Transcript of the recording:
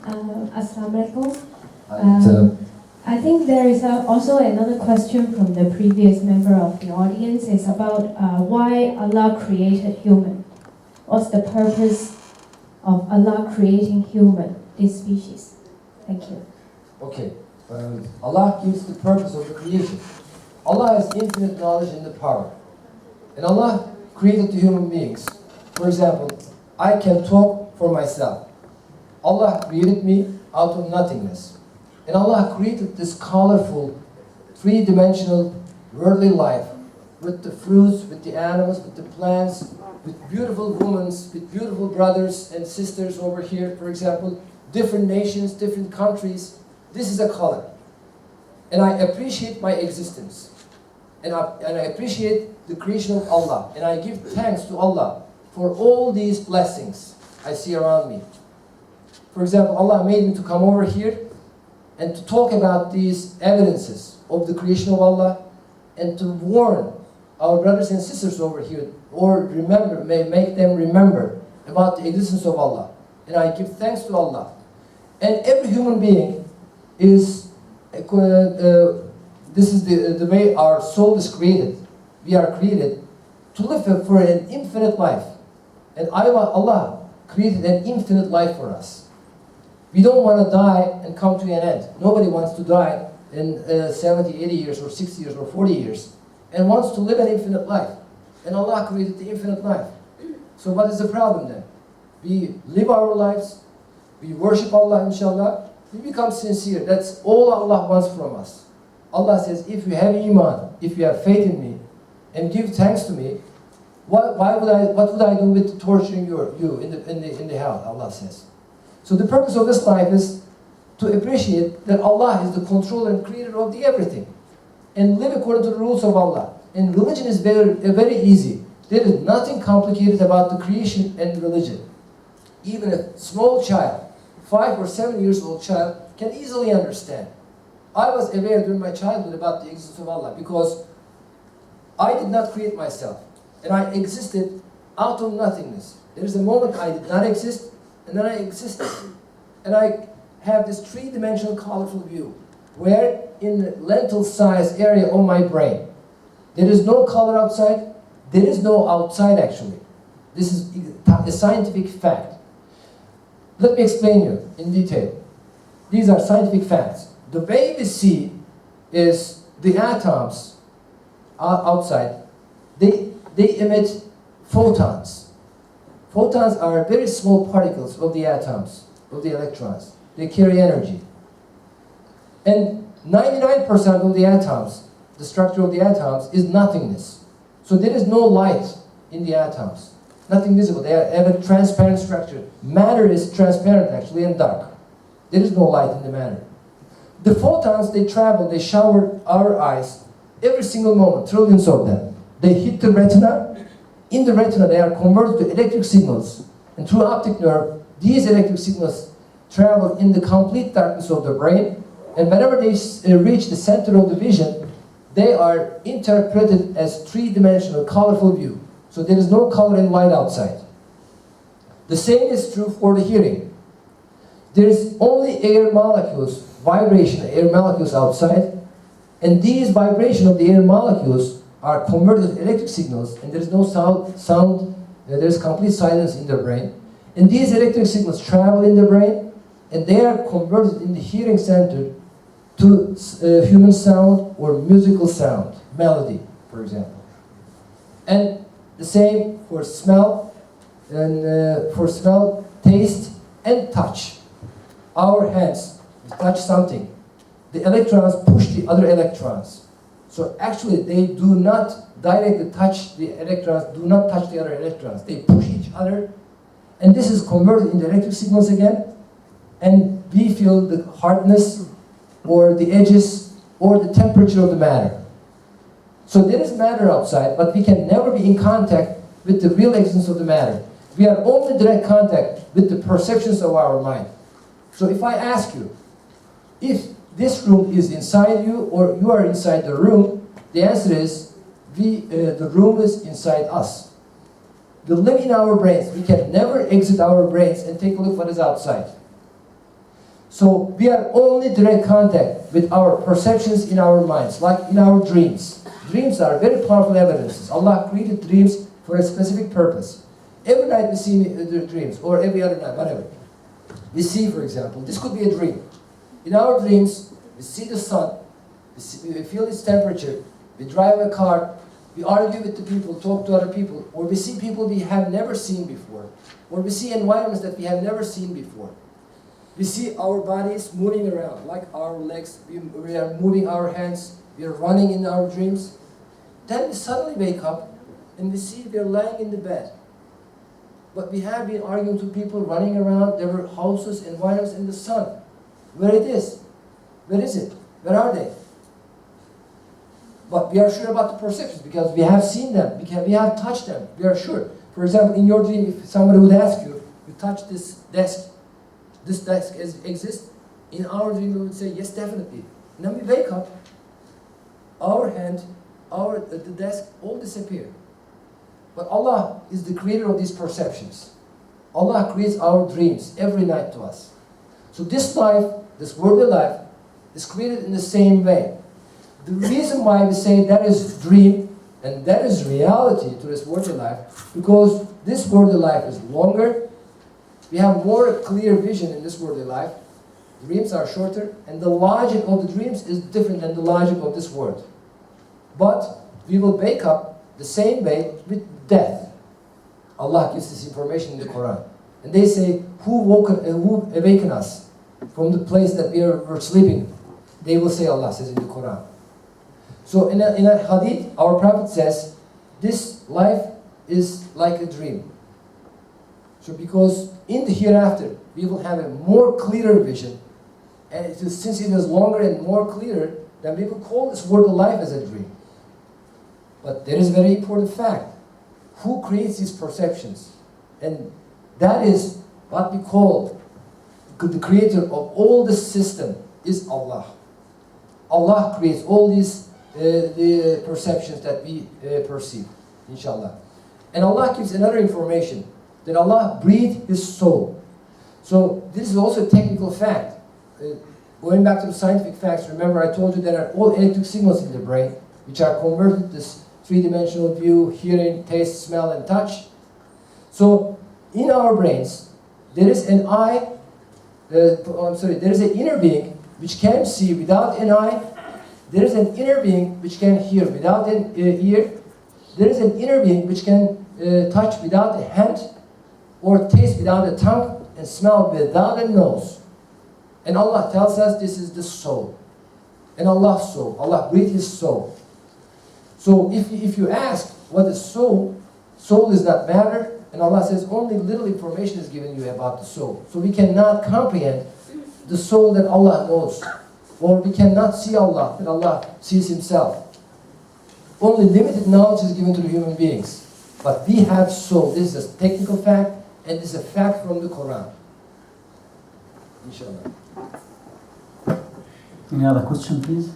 Assalamu alaikum. And, I think there is also another question from the previous member of the audience. It's about why Allah created human. What's the purpose of Allah creating human, this species? Thank you. Okay, Allah gives the purpose of the creation. Allah has infinite knowledge and the power. And Allah created the human beings. For example, I can talk for myself. Allah created me out of nothingness. And Allah created this colorful, three-dimensional, worldly life with the fruits, with the animals, with the plants, with beautiful women, with beautiful brothers and sisters over here, for example, different nations, different countries. This is a color. And I appreciate my existence. And I appreciate the creation of Allah. And I give thanks to Allah for all these blessings I see around me. For example, Allah made me to come over here and to talk about these evidences of the creation of Allah and to warn our brothers and sisters over here, or make them remember about the existence of Allah. And I give thanks to Allah. And every human being is, this is the way our soul is created. We are created to live for an infinite life. And Allah created an infinite life for us. We don't want to die and come to an end. Nobody wants to die in 70, 80 years, or 60 years, or 40 years, and wants to live an infinite life. And Allah created the infinite life. So what is the problem then? We live our lives, we worship Allah, inshallah, we become sincere. That's all Allah wants from us. Allah says, if you have iman, if you have faith in me, and give thanks to me, what would I do with torturing you in the hell, Allah says. So the purpose of this life is to appreciate that Allah is the controller and creator of everything, and live according to the rules of Allah. And religion is very easy. There is nothing complicated about the creation and religion. Even a small child, 5 or 7 years old child, can easily understand. I was aware during my childhood about the existence of Allah because I did not create myself, and I existed out of nothingness. There is a moment I did not exist, and then I existed. And I have this three-dimensional colorful view, where in the lentil-sized area of my brain, there is no color outside, there is no outside actually. This is a scientific fact. Let me explain you in detail. These are scientific facts. The way we see is the atoms outside, they emit photons. Photons are very small particles of the atoms, of the electrons. They carry energy. And 99% of the atoms, the structure of the atoms, is nothingness. So there is no light in the atoms. Nothing visible. They have a transparent structure. Matter is transparent actually and dark. There is no light in the matter. The photons, they travel, they shower our eyes every single moment, trillions of them. They hit the retina. In the retina, they are converted to electric signals. And through optic nerve, these electric signals travel in the complete darkness of the brain. And whenever they reach the center of the vision, they are interpreted as three-dimensional, colorful view. So there is no color and light outside. The same is true for the hearing. There is only air molecules, vibration of air molecules outside, and these vibration of the air molecules are converted to electric signals, and there is no sound, there is complete silence in the brain. And these electric signals travel in the brain, and they are converted in the hearing center to human sound or musical sound, melody, for example. And the same for smell, and taste, and touch. Our hands touch something. The electrons push the other electrons. So actually they do not directly touch the electrons, do not touch the other electrons. They push each other, and this is converted into electric signals again, and we feel the hardness or the edges or the temperature of the matter. So there is matter outside, but we can never be in contact with the real existence of the matter. We are only in direct contact with the perceptions of our mind. So if I ask you, if this room is inside you or you are inside the room, the answer is the room is inside us. We live in our brains. We can never exit our brains and take a look what is outside. So we are only direct contact with our perceptions in our minds, like in our dreams. Dreams are very powerful evidences. Allah created dreams for a specific purpose. Every night we see the dreams, or every other night, whatever. We see, for example, this could be a dream. In our dreams, we see the sun, we feel its temperature, we drive a car, we argue with the people, talk to other people, or we see people we have never seen before, or we see environments that we have never seen before. We see our bodies moving around, like our legs, we are moving our hands, we are running in our dreams. Then we suddenly wake up and we see we are lying in the bed. But we have been arguing to people, running around, there were houses, environments in the sun. Where it is? Where is it? Where are they? But we are sure about the perceptions because we have seen them, we have touched them, we are sure. For example, in your dream, if somebody would ask you, you touch this desk exists? In our dream, we would say, yes, definitely. And then we wake up, our hand, the desk, all disappear. But Allah is the creator of these perceptions. Allah creates our dreams every night to us. So this life, this worldly life, is created in the same way. The reason why we say that is dream and that is reality to this worldly life, because this worldly life is longer, we have more clear vision in this worldly life, dreams are shorter, and the logic of the dreams is different than the logic of this world. But we will wake up the same way with death. Allah gives this information in the Quran. And they say, who awakened us from the place that we were sleeping? They will say, Allah says in the Quran. So in a hadith, our Prophet says, this life is like a dream. So because in the hereafter, we will have a more clearer vision. And since it is longer and more clearer, then we will call this world of life as a dream. But there is a very important fact. Who creates these perceptions? And that is what we call the creator of all the system is Allah. Allah creates all these the perceptions that we perceive, inshallah. And Allah gives another information, that Allah breathed His soul. So this is also a technical fact. Going back to the scientific facts, remember I told you there are all electric signals in the brain, which are converted to this three-dimensional view, hearing, taste, smell, and touch. So in our brains, there is an eye, there is an inner being which can see without an eye. There is an inner being which can hear without an ear. There is an inner being which can touch without a hand, or taste without a tongue, and smell without a nose. And Allah tells us this is the soul. And Allah's soul. Allah breathed His soul. So if you ask what is soul, soul is not matter, and Allah says only little information is given you about the soul. So we cannot comprehend the soul that Allah knows. Or we cannot see Allah, that Allah sees Himself. Only limited knowledge is given to the human beings. But we have soul. This is a technical fact, and this is a fact from the Quran. Inshallah. Any other question, please?